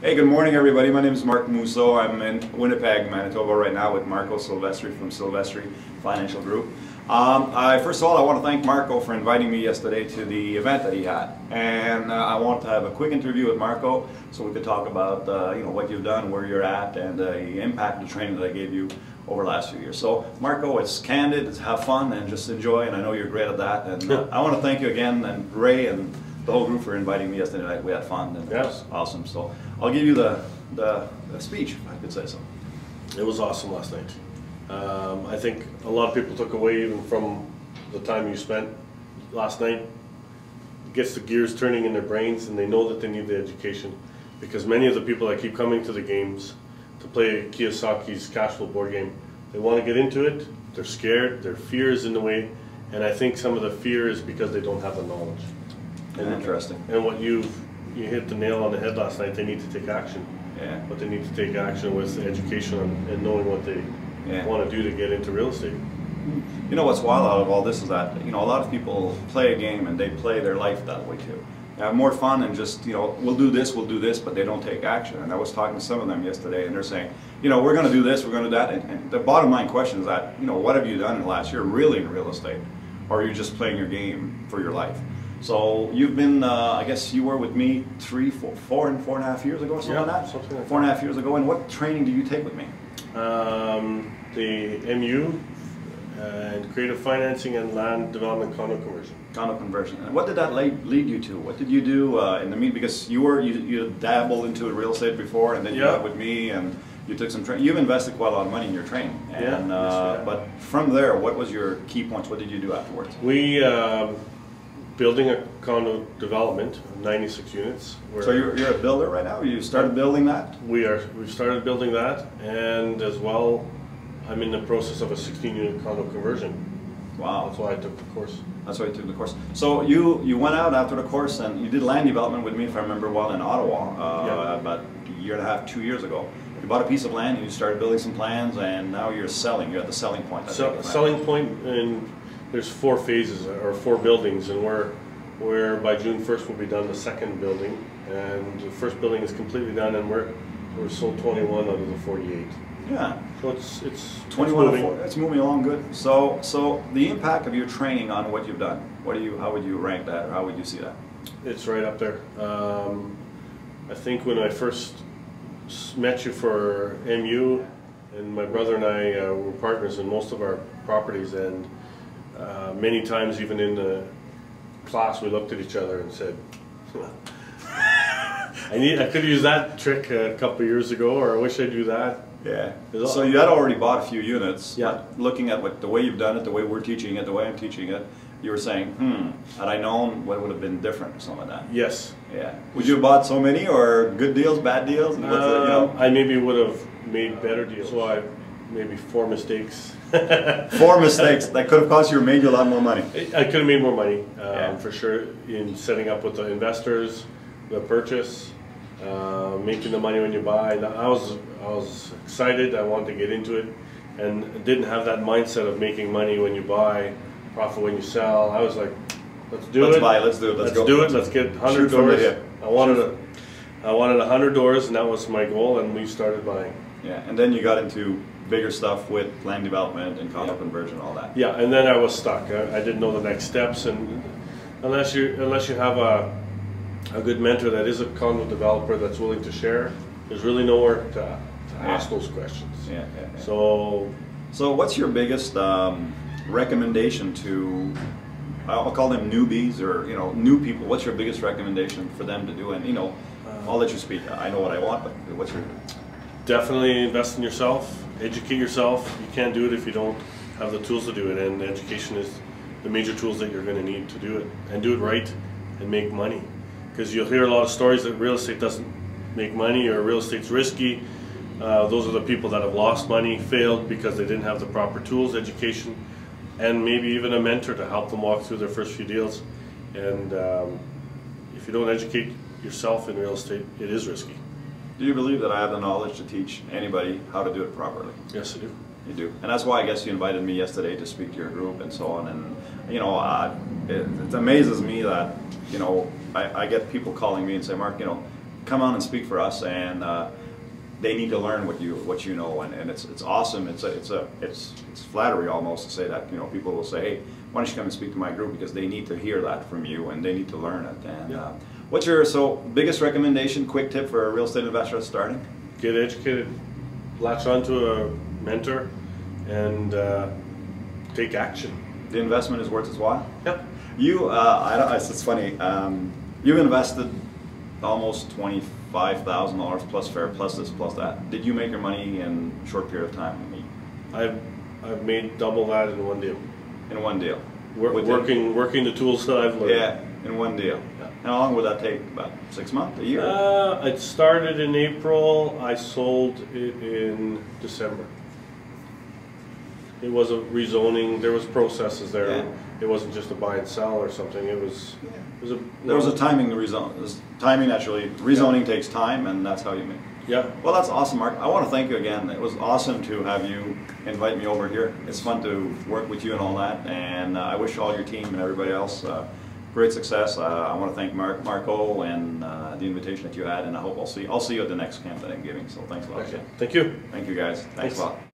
Hey, good morning everybody. My name is Mark Musso. I'm in Winnipeg, Manitoba right now with Marco Silvestri from Silvestri Financial Group. First of all, I want to thank Marco for inviting me yesterday to the event that he had. And I want to have a quick interview with Marco so we could talk about what you've done, where you're at, and the impact of the training that I gave you over the last few years. So Marco, it's candid, it's have fun, and just enjoy, and I know you're great at that. And I want to thank you again, and Ray and the whole group for inviting me yesterday night. We had fun, and it was awesome. So I'll give you the speech, if I could say so. It was awesome last night. I think a lot of people took away even from the time you spent last night. It gets the gears turning in their brains, and they know that they need the education, because many of the people that keep coming to the games to play Kiyosaki's cash flow board game, they want to get into it, they're scared, their fear is in the way, and I think some of the fear is because they don't have the knowledge. Interesting. And what you hit the nail on the head last night. They need to take action. Yeah. But they need to take action with education and knowing what they want to do to get into real estate. You know what's wild out of all this is that a lot of people play a game and they play their life that way too. They have more fun and just we'll do this, but they don't take action. And I was talking to some of them yesterday, and they're saying, we're going to do this, we're going to do that. And the bottom line question is that what have you done in the last year really in real estate, or are you just playing your game for your life? So you've been, I guess you were with me 4.5 years ago or something like that? Something like 4.5 years ago. And what training did you take with me? The MU and creative financing and land development condo conversion. Condo conversion. And what did that lead you to? What did you do in the mean? Because you dabbled into real estate before, and then you got with me, and you took some training. You've invested quite a lot of money in your training. And, but from there, what was your key points? What did you do afterwards? We building a condo development of 96 units. So you're a builder right now? You started building that? We've started building that, and as well, I'm in the process of a 16-unit condo conversion. Wow. That's why I took the course. That's why you took the course. So you went out after the course and you did land development with me, if I remember well, in Ottawa about a year and a half, 2 years ago. You bought a piece of land and you started building some plans, and now you're selling. You're at the selling point. Selling point, and there's 4 phases or 4 buildings, and we're by June 1st we'll be done the second building, and the first building is completely done, and we're sold 21 out of the 48. Yeah. So it's 21. It's moving along good. So the impact of your training on what you've done. How would you rank that, or how would you see that? It's right up there. I think when I first met you for MU, and my brother and I were partners in most of our properties, and many times even in the class we looked at each other and said, I could use that trick a couple of years ago, or I wish I do that. Yeah. So you had already bought a few units. Yeah. Looking at the way you've done it, the way we're teaching it, the way I'm teaching it, you were saying, had I known, what would have been different, or something like that. Yes. Yeah. Would you have bought so many, or good deals, bad deals? I maybe would have made better deals. So I maybe 4 mistakes. 4 mistakes that could have cost you or made you a lot more money. I could have made more money, for sure, in setting up with the investors, the purchase, making the money when you buy. I was excited. I wanted to get into it, and didn't have that mindset of making money when you buy, profit when you sell. I was like, let's do it. Let's do it. Let's do it. Let's get 100 doors. I wanted 100 doors, and that was my goal, and we started buying. Yeah, and then you got into bigger stuff with land development and condo conversion, all that. Yeah, and then I was stuck. I didn't know the next steps, and unless you have a good mentor that is a condo developer that's willing to share, there's really nowhere to ask those questions. Yeah. So what's your biggest recommendation to, I'll call them newbies, or new people? What's your biggest recommendation for them to do? And I'll let you speak. I know what I want, but what's your? Definitely invest in yourself, educate yourself. You can't do it if you don't have the tools to do it, and education is the major tools that you're going to need to do it, and do it right and make money. Because you'll hear a lot of stories that real estate doesn't make money, or real estate's risky. Those are the people that have lost money, failed because they didn't have the proper tools, education, and maybe even a mentor to help them walk through their first few deals. And if you don't educate yourself in real estate, it is risky. Do you believe that I have the knowledge to teach anybody how to do it properly? Yes, I do. You do. And that's why I guess you invited me yesterday to speak to your group and so on. And it amazes me that, I get people calling me and say, Mark, come on and speak for us, and they need to learn what you know, and it's awesome. It's flattery almost to say that, you know, people will say, hey, why don't you come and speak to my group, because they need to hear that from you and they need to learn it. And what's your biggest recommendation, quick tip for a real estate investor that's starting? Get educated, latch onto a mentor, and take action. The investment is worth its while. Yep. It's funny. You invested almost $25,000 plus fair, plus this, plus that. Did you make your money in a short period of time? I've made double that in one deal. In one deal. Working the tools that I've learned. Yeah, in one deal. Yeah. How long would that take? About 6 months, a year? It started in April. I sold it in December. It was a rezoning. There was processes there. Yeah. It wasn't just a buy and sell or something. There was a timing to rezone. There's timing actually. Rezoning takes time, and that's how you make. Yeah. Well, that's awesome, Mark. I want to thank you again. It was awesome to have you invite me over here. It's fun to work with you and all that, and I wish all your team and everybody else great success. I want to thank Marco and the invitation that you had, and I hope I'll see you at the next camp that I'm giving. So thanks a lot. Okay. Thank you. Thank you, guys. Thanks a lot.